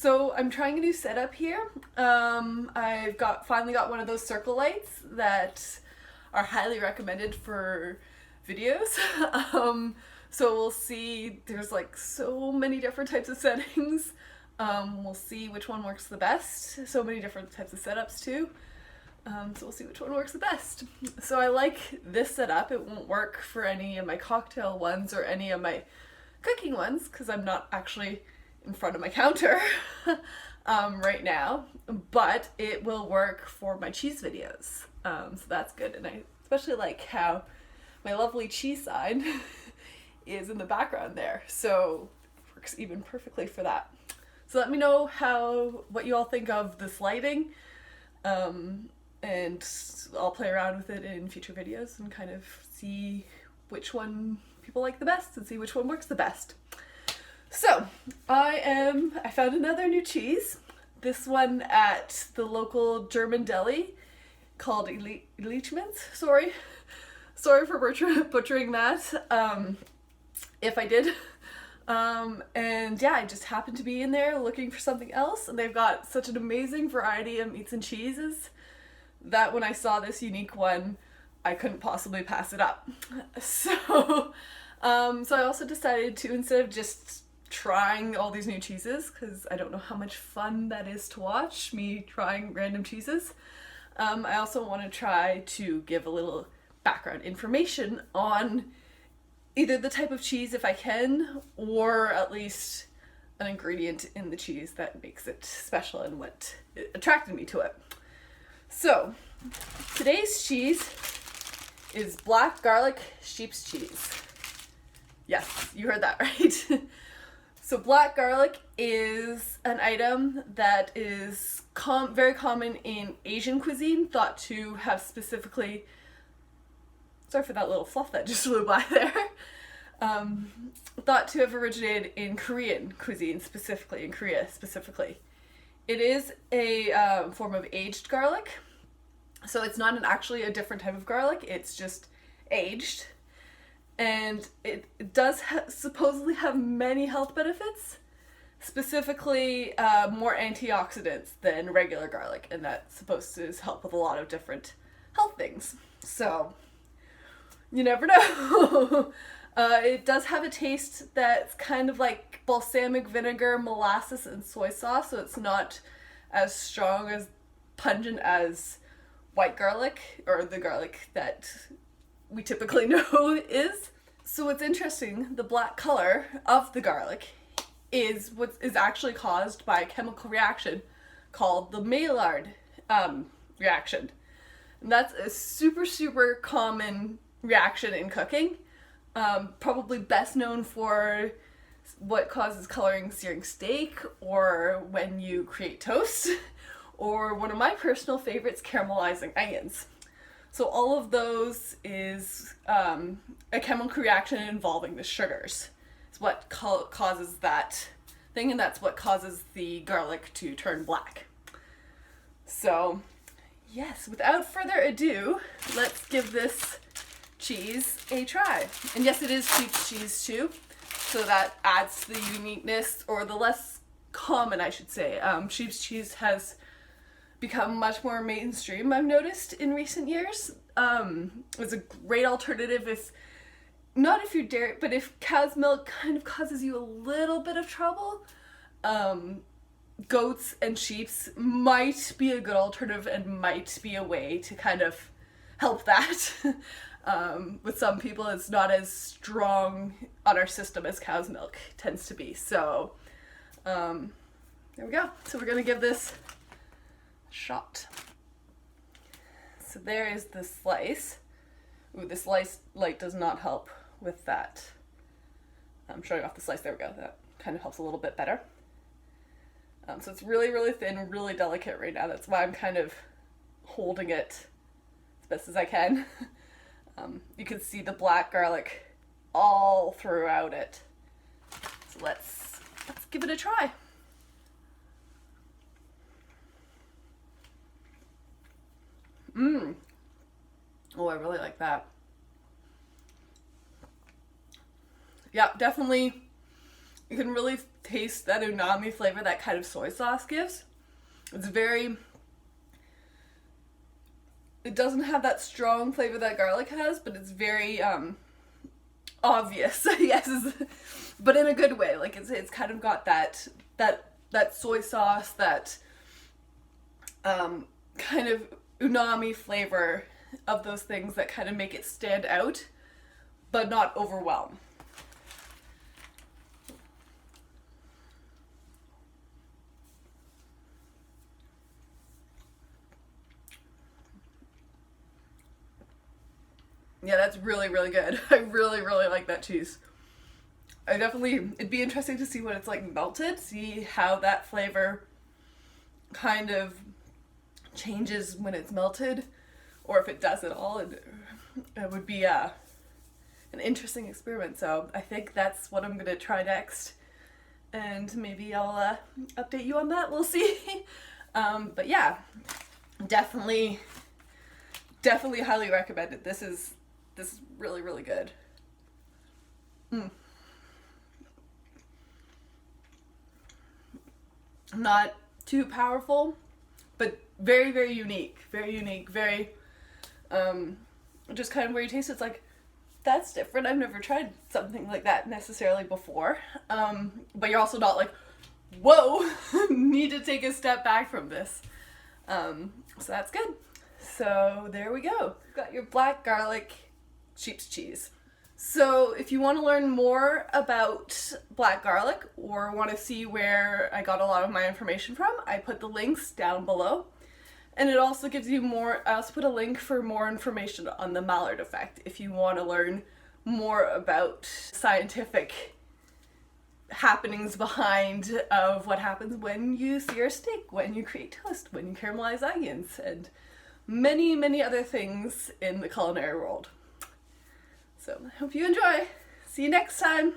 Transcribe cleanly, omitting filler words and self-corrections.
So I'm trying a new setup here. I've finally got one of those circle lights that are highly recommended for videos. So we'll see, there's like so many different types of settings. We'll see which one works the best. So many different types of setups too. So we'll see which one works the best. So I like this setup. It won't work for any of my cocktail ones or any of my cooking ones because I'm not actually in front of my counter right now, but it will work for my cheese videos. So that's good, and I especially like how my lovely cheese sign is in the background there, so it works even perfectly for that. So let me know what you all think of this lighting, and I'll play around with it in future videos and kind of see which one people like the best and see which one works the best. So I found another new cheese. This one at the local German deli called Illichmann. Sorry for butchering that. If I did. And yeah, I just happened to be in there looking for something else, and they've got such an amazing variety of meats and cheeses that when I saw this unique one, I couldn't possibly pass it up. So I also decided to, instead of just trying all these new cheeses, because I don't know how much fun that is to watch, me trying random cheeses, I also want to try to give a little background information on either the type of cheese if I can, or at least an ingredient in the cheese that makes it special and what attracted me to it. So today's cheese is black garlic sheep's cheese. Yes, you heard that right. So black garlic is an item that is very common in Asian cuisine, thought to have specifically, sorry for that little fluff that just flew by there, thought to have originated in Korean cuisine, specifically, in Korea specifically. It is a form of aged garlic, so it's not actually a different type of garlic, it's just aged. And it does supposedly have many health benefits, specifically more antioxidants than regular garlic, and that's supposed to help with a lot of different health things. So, you never know. It does have a taste that's kind of like balsamic vinegar, molasses, and soy sauce, so it's not as strong, as pungent as white garlic, or the garlic that we typically know is. So what's interesting, the black color of the garlic is what is actually caused by a chemical reaction called the Maillard reaction. And that's a super, super common reaction in cooking. Probably best known for what causes coloring searing steak, or when you create toast, or one of my personal favorites, caramelizing onions. So all of those is a chemical reaction involving the sugars. It's what causes that thing, and that's what causes the garlic to turn black. So yes, without further ado, let's give this cheese a try. And yes, it is sheep's cheese too, so that adds to the uniqueness, or the less common, I should say. Sheep's cheese has become much more mainstream, I've noticed, in recent years. It's a great alternative if you're dairy, but if cow's milk kind of causes you a little bit of trouble, goats and sheep's might be a good alternative and might be a way to kind of help that. With some people, it's not as strong on our system as cow's milk tends to be. So there we go. So we're gonna give this shot. So there is the slice. Ooh, the slice light does not help with that. I'm showing off the slice. There we go. That kind of helps a little bit better. So it's really, really thin, really delicate right now. That's why I'm kind of holding it as best as I can. You can see the black garlic all throughout it. So let's give it a try. Oh, I really like that. Yeah, definitely You can really taste that umami flavor that kind of soy sauce gives. It's very, it doesn't have that strong flavor that garlic has, but it's very obvious, yes, but in a good way. Like it's kind of got that soy sauce, that kind of umami flavor of those things that kind of make it stand out, but not overwhelm. Yeah, that's really, really good. I really, really like that cheese. It'd be interesting to see what it's like melted, see how that flavor kind of changes when it's melted, or if it does at all. It would be an interesting experiment, so I think that's what I'm gonna try next. And maybe I'll update you on that, we'll see. But yeah, definitely highly recommend it. This is really, really good. Not too powerful, but very, very unique. Very unique, very, just kind of where you taste it, it's like, that's different. I've never tried something like that necessarily before. But you're also not like, whoa, need to take a step back from this. So that's good. So there we go. Got your black garlic sheep's cheese. So if you want to learn more about black garlic or want to see where I got a lot of my information from, I put the links down below. And it also gives you more, I also put a link for more information on the Maillard effect if you want to learn more about scientific happenings behind of what happens when you sear a steak, when you create toast, when you caramelize onions, and many, many other things in the culinary world. So I hope you enjoy. See you next time.